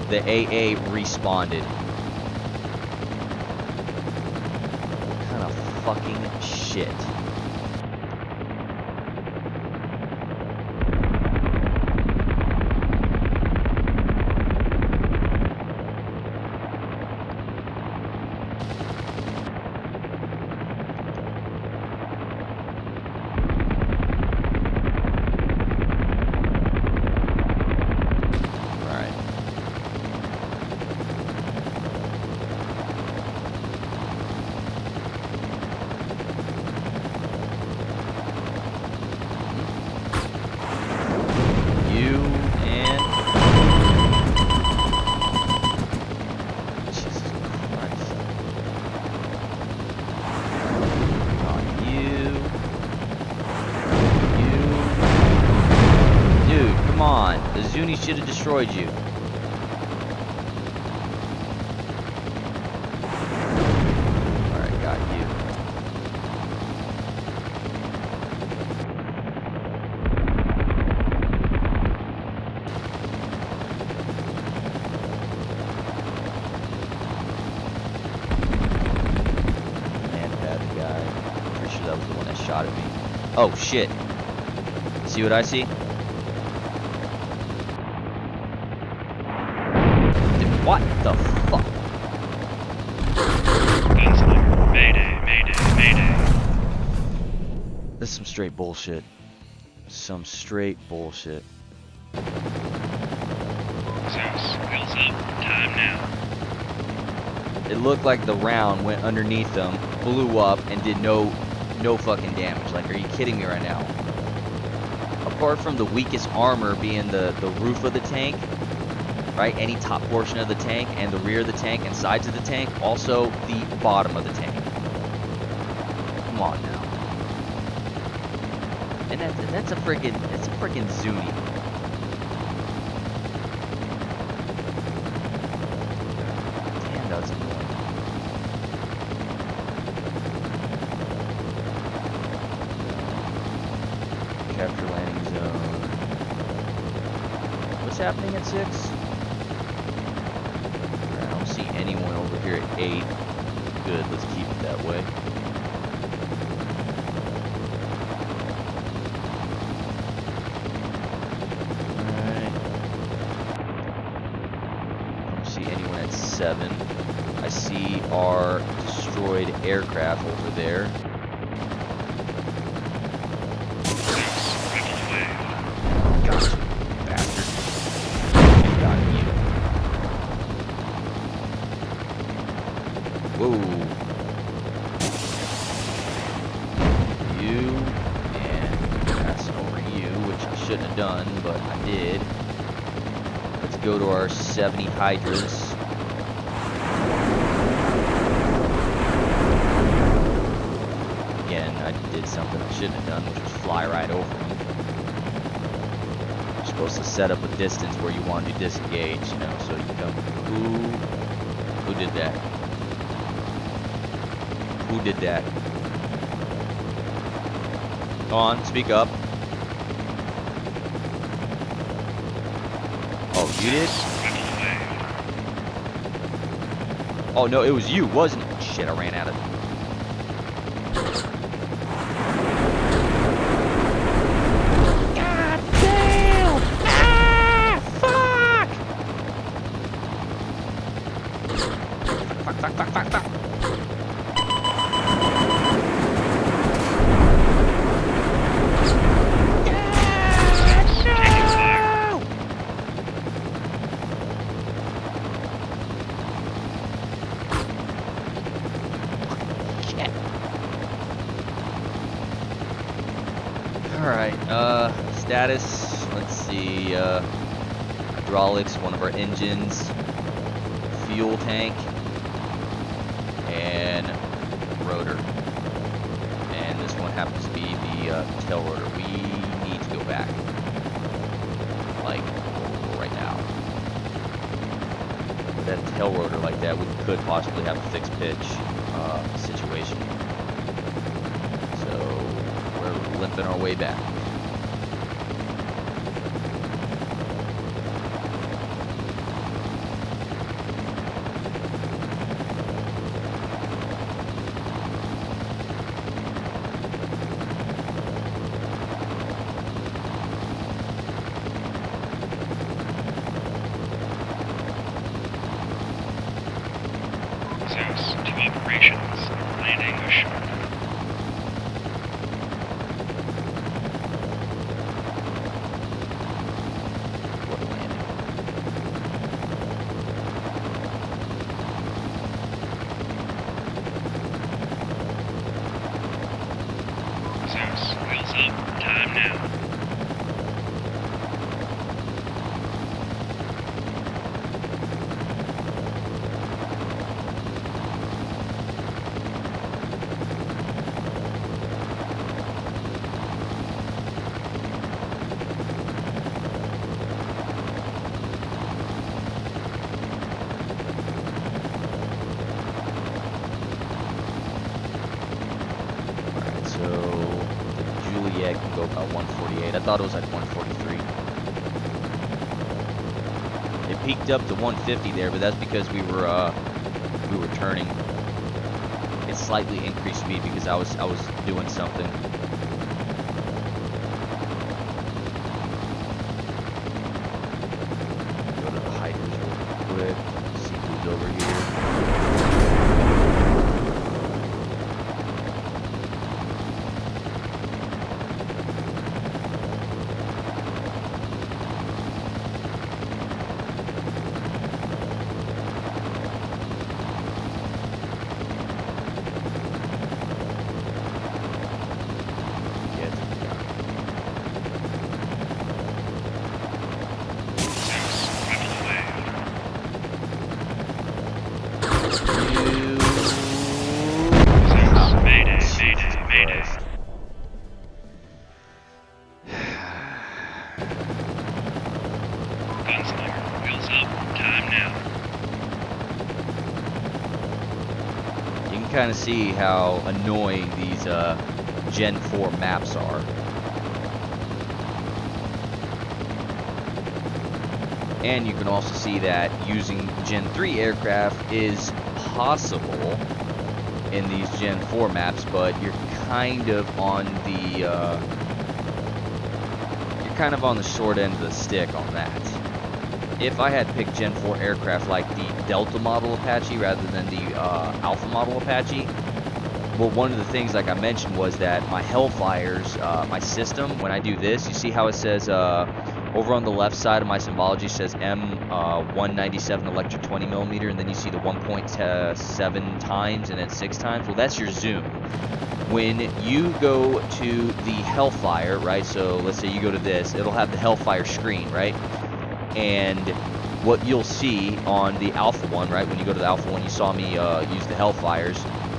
The AA respawned. Fucking shit. Zuni should have destroyed you. Alright, got you. Man-pad the guy. Pretty sure that was the one that shot at me. Oh shit. See what I see? What the fuck? Gunslinger, mayday, mayday, mayday. This is some straight bullshit. Some straight bullshit. Zeus, wheels up, time now. It looked like the round went underneath them, blew up, and did no fucking damage. Like, are you kidding me right now? Apart from the weakest armor being the roof of the tank, right? Any top portion of the tank and the rear of the tank and sides of the tank, also the bottom of the tank. Come on now. And that's a freaking Zuni. Damn, that was annoying. Capture landing zone. What's happening at 6? See anyone over here at 8. Good, let's keep it that way. 7. I see our destroyed aircraft over there. Gotcha, bastard. Got you. Whoa. You, and passing over you, which I shouldn't have done, but I did. Let's go to our 70 Hydras. Again, I did something I shouldn't have done, which was fly right over them. You're supposed to set up a distance where you want to disengage, you know, so you come. Who did that? Who did that? Go on, speak up. Oh, you did? Oh, no, it was you, wasn't it? Shit, I ran out of... God damn! Ah! Fuck! Fuck. Alright, status, let's see, hydraulics, one of our engines, fuel tank, and rotor. And this one happens to be the tail rotor. We need to go back, like, right now. With that tail rotor like that, we could possibly have a fixed pitch situation. So, we're limping our way back. Zeus to operations. Landing ashore. What a landing. Zeus, wheels up. Time now. Alright, so the Juliet can go about 148. I thought it was like 143. It peaked up to 150 there, but that's because we were turning. It slightly increased speed because I was doing something. Go to the hikers real quick. See who's over here. Kind of see how annoying these Gen 4 maps are. And you can also see that using Gen 3 aircraft is possible in these Gen 4 maps, but you're kind of on the short end of the stick on that. if I had picked Gen 4 aircraft like the Delta model Apache rather than the Alpha model Apache, well, one of the things, like I mentioned, was that my Hellfires, my system, when I do this, you see how it says over on the left side of my symbology says M197 electric 20 millimeter, and then you see the 1.7 times and then 6 times. Well, that's your zoom. When you go to the Hellfire, right? So let's say you go to this, it'll have the Hellfire screen, right? And what you'll see on the Alpha one, right? When you go to the Alpha one, you saw me use the Hellfires.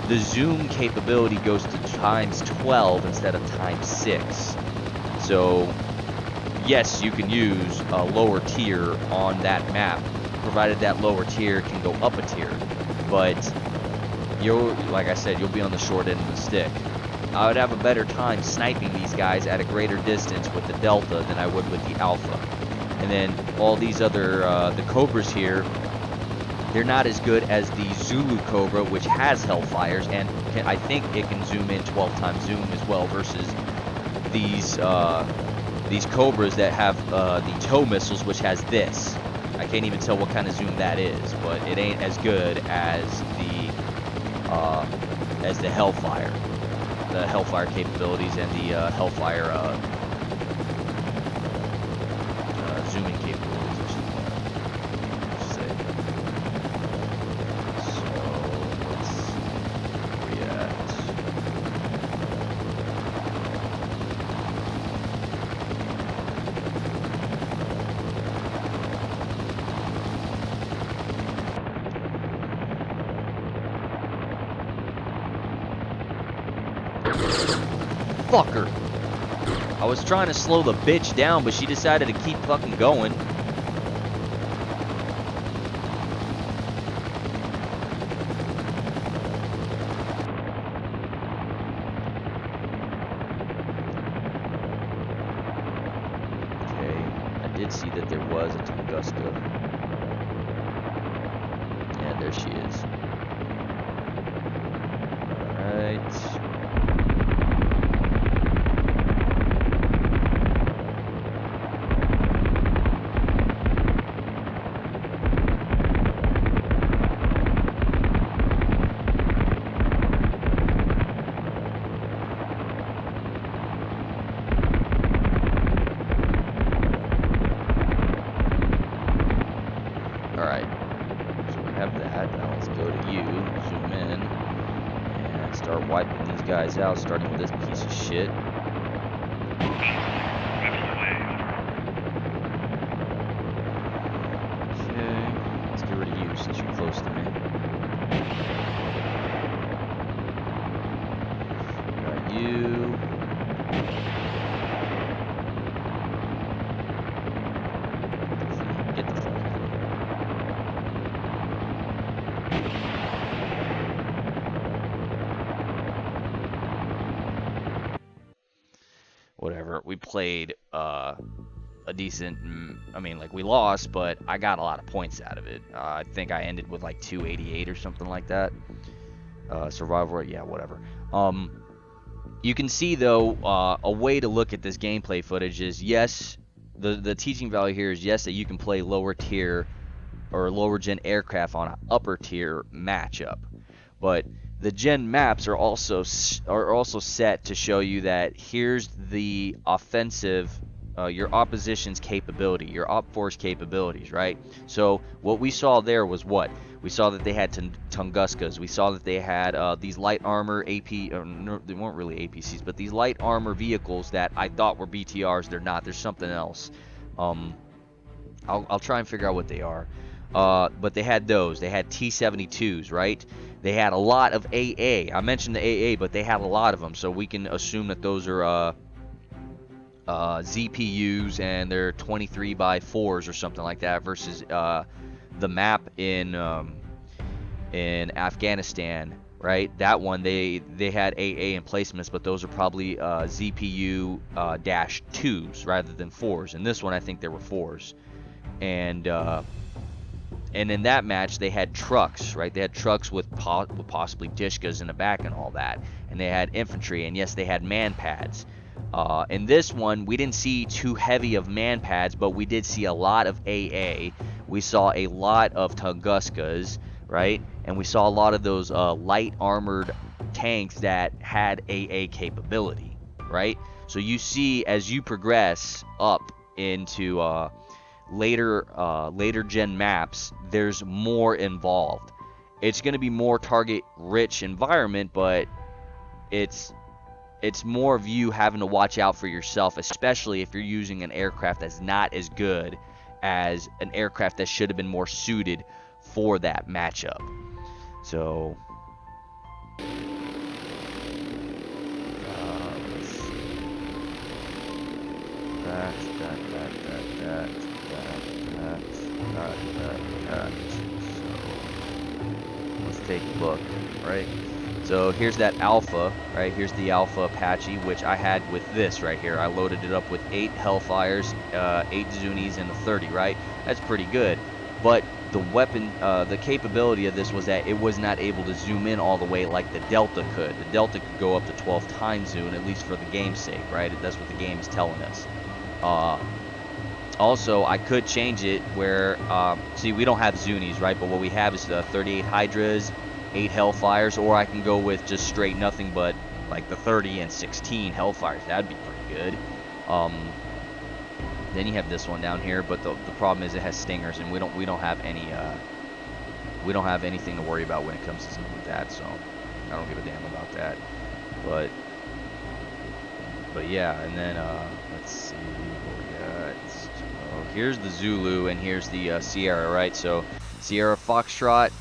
The zoom capability goes to times 12 instead of times 6. So yes, you can use a lower tier on that map, provided that lower tier can go up a tier. But you'll, like I said, you'll be on the short end of the stick. I would have a better time sniping these guys at a greater distance with the Delta than I would with the Alpha. And then all these other, the Cobras here, they're not as good as the Zulu Cobra, which has Hellfires, and I think it can zoom in 12 times zoom as well, versus these Cobras that have the tow missiles, which has this. I can't even tell what kind of zoom that is, but it ain't as good as the Hellfire. The Hellfire capabilities and the Hellfire zooming capabilities, I should say. So let's see where we at. Fucker. I was trying to slow the bitch down, but she decided to keep fucking going. Okay, I did see that there was a Tunguska. Yeah, there she is. Alright. Alright, so we have that. Now let's go to you, zoom in, and start wiping these guys out, starting with this piece of shit. Okay, let's get rid of you since you're close to me. Got you. Get the fuck out of here. Whatever. We played a decent, I mean, like, we lost, but I got a lot of points out of it. I think I ended with like 288 or something like that. Survival rate, yeah, whatever. You can see, though, a way to look at this gameplay footage is, yes, the teaching value here is, yes, that you can play lower tier or lower gen aircraft on an upper tier matchup, but the gen maps are also set to show you that here's the offensive, your opposition's capability, your op force capabilities, right? So what we saw there was what? We saw that they had Tunguskas. We saw that they had these light armor AP, or no, they weren't really APCs, but these light armor vehicles that I thought were BTRs. They're not. There's something else. I'll try and figure out what they are. But they had those. They had T-72s, right? They had a lot of AA. I mentioned the AA, but they had a lot of them. So we can assume that those are ZPUs, and they're 23 by 4s or something like that, versus the map in Afghanistan, right? That one, they had AA emplacements, but those are probably ZPU dash 2s rather than 4s. And this one, I think there were 4s. And in that match, they had trucks, right? They had trucks with possibly Dishkas in the back and all that. And they had infantry, and yes, they had man pads. In this one, we didn't see too heavy of man pads, but we did see a lot of AA. We saw a lot of Tunguskas, right? And we saw a lot of those light armored tanks that had AA capability, right? So you see, as you progress up into later gen maps, there's more involved. It's going to be more target rich environment, but it's it's more of you having to watch out for yourself, especially if you're using an aircraft that's not as good as an aircraft that should have been more suited for that matchup. So, let's see. That. So, let's take a look, right? So here's that Alpha, right? Here's the Alpha Apache, which I had with this right here. I loaded it up with 8 Hellfires, 8 Zunis, and a 30, right? That's pretty good. But the weapon, the capability of this was that it was not able to zoom in all the way like the Delta could. The Delta could go up to 12 times zoom, at least for the game's sake, right? That's what the game is telling us. Also, I could change it where, see, we don't have Zunis, right? But what we have is 38 Hydras, 8 Hellfires, or I can go with just straight nothing but like the 30 and 16 Hellfires. That'd be pretty good. Then you have this one down here, but the problem is it has stingers, and we don't have any we don't have anything to worry about when it comes to something like that. So I don't give a damn about that. But yeah, and then let's see what we got. So here's the Zulu, and here's the Sierra, right? So Sierra Foxtrot.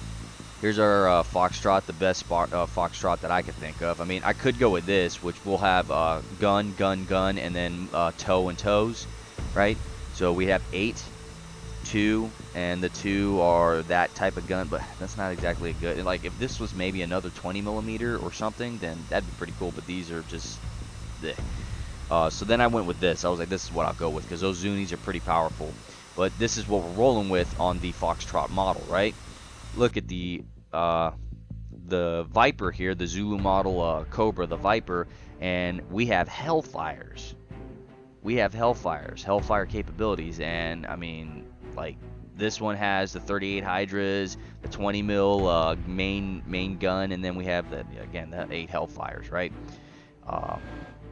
Here's our Foxtrot, the best Foxtrot that I could think of. I mean, I could go with this, which will have gun, and then toe and toes, right? So we have 8, 2, and the 2 are that type of gun, but that's not exactly a good. Like, if this was maybe another 20 millimeter or something, then that'd be pretty cool. But these are just, bleh. So then I went with this. I was like, this is what I'll go with, because those Zunis are pretty powerful. But this is what we're rolling with on the Foxtrot model, right? Look at the Viper here, the Zulu model Cobra, the Viper, and we have Hellfires. We have Hellfire capabilities, and I mean, like, this one has the 38 Hydras, the 20 mil main gun, and then we have the 8 Hellfires, right?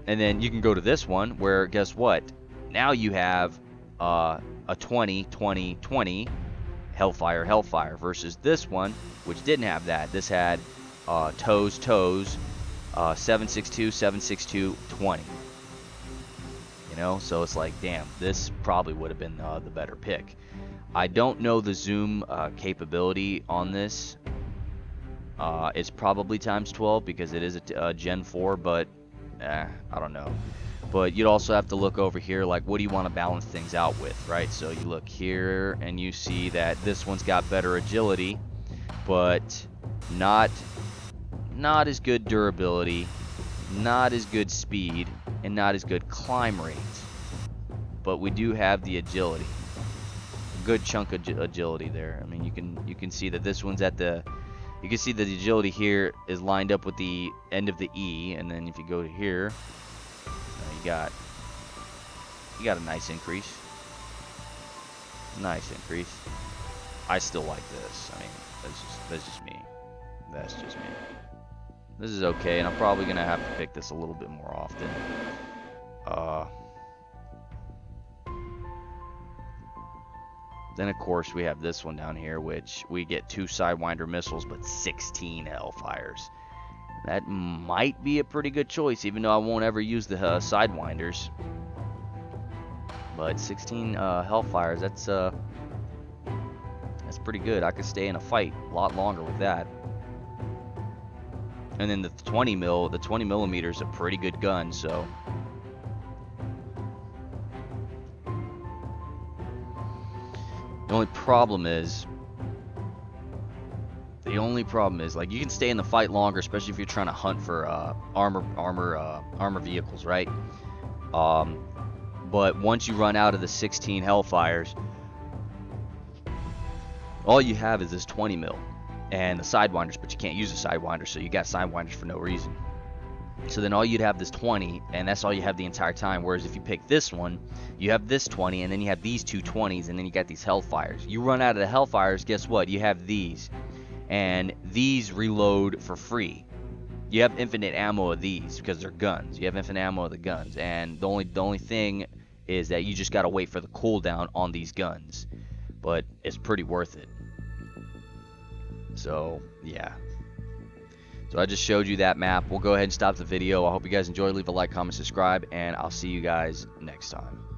And then you can go to this one where, guess what? Now you have a 20, 20, 20 Hellfire versus this one, which didn't have that. This had toes, 762, 762, 20. You know, so it's like, damn, this probably would have been the better pick. I don't know the zoom capability on this. It's probably times 12 because it is a Gen 4, but I don't know. But you'd also have to look over here, like, what do you want to balance things out with, right? So you look here and you see that this one's got better agility, but not as good durability, not as good speed, and not as good climb rate. But we do have the agility, a good chunk of agility there. I mean, you can see that this one's at the, you can see that the agility here is lined up with the end of the E, and then if you go to here, you got a nice increase. I still like this. I mean, that's just me. This is okay, and I'm probably gonna have to pick this a little bit more often. Then of course we have this one down here, which we get 2 Sidewinder missiles, but 16 Hellfires. That might be a pretty good choice, even though I won't ever use the Sidewinders. But 16 Hellfires, that's pretty good. I could stay in a fight a lot longer with that. And then the 20 millimeter is a pretty good gun, so. The only problem is, like, you can stay in the fight longer, especially if you're trying to hunt for armor vehicles, right? But once you run out of the 16 Hellfires, all you have is this 20 mil and the Sidewinders, but you can't use the Sidewinders, so you got Sidewinders for no reason. So then all you'd have is 20, and that's all you have the entire time. Whereas if you pick this one, you have this 20, and then you have these two 20s, and then you got these Hellfires. You run out of the Hellfires, guess what? You have these, and these reload for free. You have infinite ammo of these because they're guns. You have infinite ammo of the guns, and the only thing is that you just gotta wait for the cooldown on these guns. But it's pretty worth it. So yeah. So I just showed you that map. We'll go ahead and stop the video. I hope you guys enjoyed. Leave a like, comment, subscribe, and I'll see you guys next time.